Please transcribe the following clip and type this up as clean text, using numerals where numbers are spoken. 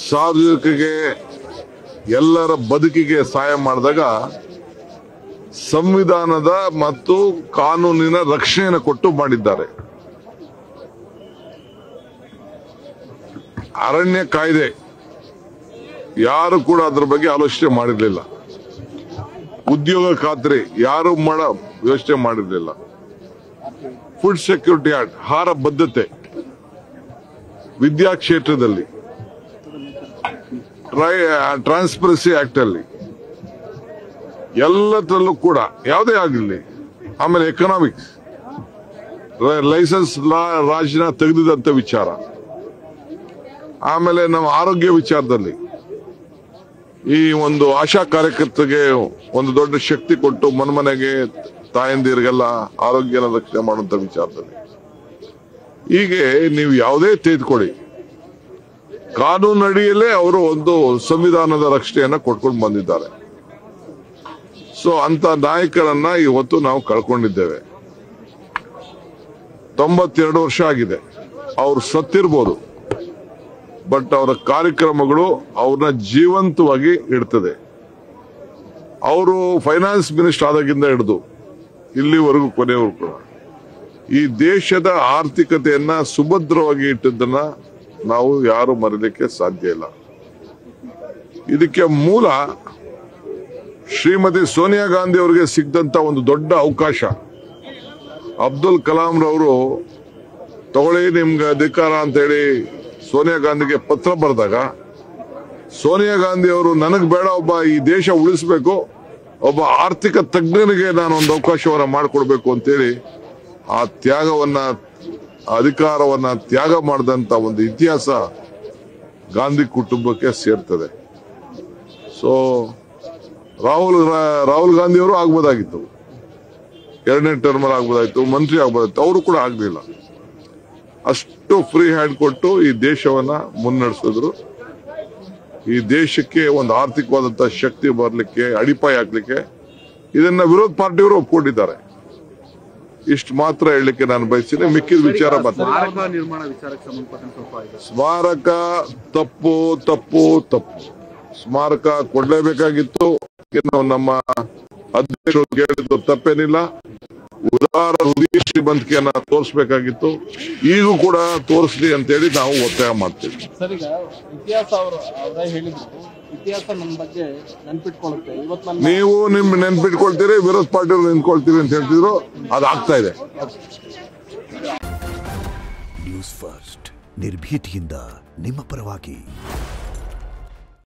ಸಾರ್ವಜನಿಕರಿಗೆ ಎಲ್ಲರ ಬದುಕಿಗೆ ಸಹಾಯ ಮಾಡಿದಾಗ ಸಂವಿಧಾನದ ಮತ್ತು ಕಾನೂನಿನ ರಕ್ಷಣೆಯನ್ನು ಕೊಟ್ಟು ಮಾಡಿದ್ದಾರೆ. ಅರಣ್ಯ ಕಾಯ್ದೆ ಯಾರು ಕೂಡ ಅದರ ಬಗ್ಗೆ ಆಲೋಚನೆ ಮಾಡಿರಲಿಲ್ಲ. ಉದ್ಯೋಗ ಖಾತ್ರಿ ಯಾರು ಯೋಚನೆ ಮಾಡಿರಲಿಲ್ಲ. ಫುಡ್ ಸೆಕ್ಯೂರಿಟಿ ಆಕ್ಟ್, ಆಹಾರ ಬದ್ಧತೆ, ವಿದ್ಯಾ ಕ್ಷೇತ್ರದಲ್ಲಿ, ಟ್ರಾನ್ಸ್ಪರೆನ್ಸಿ ಆಕ್ಟ್ ಅಲ್ಲಿ ಎಲ್ಲದರಲ್ಲೂ ಕೂಡ ಯಾವುದೇ ಆಗಿರಲಿ. ಆಮೇಲೆ ಎಕನಾಮಿಕ್ಸ್, ಲೈಸೆನ್ಸ್ ರಾಜ್ಯನ ತೆಗೆದಿದ್ದಂತ ವಿಚಾರ, ಆಮೇಲೆ ನಮ್ಮ ಆರೋಗ್ಯ ವಿಚಾರದಲ್ಲಿ ಈ ಒಂದು ಆಶಾ ಕಾರ್ಯಕರ್ತರಿಗೆ ಒಂದು ದೊಡ್ಡ ಶಕ್ತಿ ಕೊಟ್ಟು ಮನೆಗೆ ತಾಯಂದಿರಿಗೆಲ್ಲ ಆರೋಗ್ಯನ ರಕ್ಷಣೆ ಮಾಡುವಂತ ವಿಚಾರದಲ್ಲಿ, ಹೀಗೆ ನೀವು ಯಾವುದೇ ತೆಗೆದುಕೊಳ್ಳಿ, ಕಾನೂನು ಅಡಿಯಲ್ಲೇ ಅವರು ಒಂದು ಸಂವಿಧಾನದ ರಕ್ಷಣೆಯನ್ನ ಕೊಟ್ಕೊಂಡು ಬಂದಿದ್ದಾರೆ. ಸೊ ಅಂತ ನಾಯಕರನ್ನ ಇವತ್ತು ನಾವು ಕಳ್ಕೊಂಡಿದ್ದೇವೆ. 92 ವರ್ಷ ಆಗಿದೆ. ಅವ್ರು ಸತ್ತಿರ್ಬೋದು, ಬಟ್ ಅವರ ಕಾರ್ಯಕ್ರಮಗಳು ಅವ್ರನ್ನ ಜೀವಂತವಾಗಿ ಇಡ್ತದೆ. ಅವರು ಫೈನಾನ್ಸ್ ಮಿನಿಸ್ಟರ್ ಆದಾಗಿಂದ ಹಿಡಿದು ಇಲ್ಲಿವರೆಗೂ ಕೊನೆವರೆಗೂ ಕೂಡ ಈ ದೇಶದ ಆರ್ಥಿಕತೆಯನ್ನ ಸುಭದ್ರವಾಗಿ ಇಟ್ಟದನ್ನ ನಾವು ಯಾರು ಮರೀಲಿಕ್ಕೆ ಸಾಧ್ಯ ಇಲ್ಲ. ಇದಕ್ಕೆ ಮೂಲ ಶ್ರೀಮತಿ ಸೋನಿಯಾ ಗಾಂಧಿ ಅವರಿಗೆ ಸಿಕ್ಕಂತ ಒಂದು ದೊಡ್ಡ ಅವಕಾಶ. ಅಬ್ದುಲ್ ಕಲಾಂ ರವರು ತಗೊಳ್ಳಿ ನಿಮ್ಗೆ ಅಧಿಕಾರ ಅಂತ ಹೇಳಿ ಸೋನಿಯಾ ಗಾಂಧಿಗೆ ಪತ್ರ ಬರೆದಾಗ, ಸೋನಿಯಾ ಗಾಂಧಿ ಅವರು ನನಗೆ ಬೇಡ, ಒಬ್ಬ ಈ ದೇಶ ಉಳಿಸಬೇಕು, ಒಬ್ಬ ಆರ್ಥಿಕ ತಜ್ಞನಿಗೆ ನಾನು ಒಂದು ಅವಕಾಶವನ್ನ ಮಾಡಿಕೊಡ್ಬೇಕು ಅಂತೇಳಿ ಆ ತ್ಯಾಗವನ್ನ, ಅಧಿಕಾರವನ್ನ ತ್ಯಾಗ ಮಾಡಿದಂತ ಒಂದು ಇತಿಹಾಸ ಗಾಂಧಿ ಕುಟುಂಬಕ್ಕೆ ಸೇರ್ತದೆ. ಸೊ ರಾಹುಲ್ ಗಾಂಧಿ ಅವರು ಆಗ್ಬೋದಾಗಿತ್ತು, 2ನೇ ಟರ್ಮಲ್ ಆಗ್ಬೋದಾಗಿತ್ತು, ಮಂತ್ರಿ ಆಗ್ಬೋದಾಗಿತ್ತು. ಅವರು ಕೂಡ ಆಗ್ಲಿಲ್ಲ. ಅಷ್ಟು ಫ್ರೀ ಹ್ಯಾಂಡ್ ಕೊಟ್ಟು ಈ ದೇಶವನ್ನ ಮುನ್ನಡೆಸಿದ್ರು. ಈ ದೇಶಕ್ಕೆ ಒಂದು ಆರ್ಥಿಕವಾದಂತಹ ಶಕ್ತಿ ಬರಲಿಕ್ಕೆ, ಅಡಿಪಾಯ ಹಾಕ್ಲಿಕ್ಕೆ ಇದನ್ನ ವಿರೋಧ ಪಾರ್ಟಿಯವರು ಒಪ್ಕೊಂಡಿದ್ದಾರೆ. ಇಷ್ಟು ಮಾತ್ರ ಹೇಳಲಿಕ್ಕೆ ನಾನು ಬಯಸ್ತೀನಿ. ಮಿಕ್ಕಿದ ವಿಚಾರ ಸ್ಮಾರಕ ತಪ್ಪು ತಪ್ಪು ತಪ್ಪು ಸ್ಮಾರಕ ಕೊಡ್ಲೇಬೇಕಾಗಿತ್ತು. ನಮ್ಮ ಅಧ್ಯಕ್ಷರು ಕೇಳಿದ್ದು ತಪ್ಪೇನಿಲ್ಲ. ಉದಾರ ಹೃದಯ ಶ್ರೀಮಂತಿಕೆಯನ್ನ ತೋರಿಸಬೇಕಾಗಿತ್ತು. ಈಗೂ ಕೂಡ ತೋರಿಸ್ಲಿ ಅಂತೇಳಿ ನಾವು ಒತ್ತಾಯ ಮಾಡ್ತೀವಿ. ಸರ್, ಈಗ ಇತಿಹಾಸ ಅವರೇ ಹೇಳಿದ್ರು, ಇತಿಹಾಸ ನಮ್ಮ ಬಗ್ಗೆ ನೆನ್ಪಿಟ್ಕೊಳ್ಳುತ್ತೆ. ಇವತ್ತು ನೀವು ನಿಮ್ ನೆನ್ಪಿಟ್ಕೊಳ್ತೀರಿ, ವಿರೋಧ ಪಾರ್ಟಿಯವರು ನೆನ್ಕೊಳ್ತೀರಿ ಅಂತ ಹೇಳ್ತಿದ್ರು. ಅದಾಗ್ತಾ ಇದೆ. ನ್ಯೂಸ್ ಫಸ್ಟ್, ನಿರ್ಭೀತಿಯಿಂದ ನಿಮ್ಮ ಪರವಾಗಿ.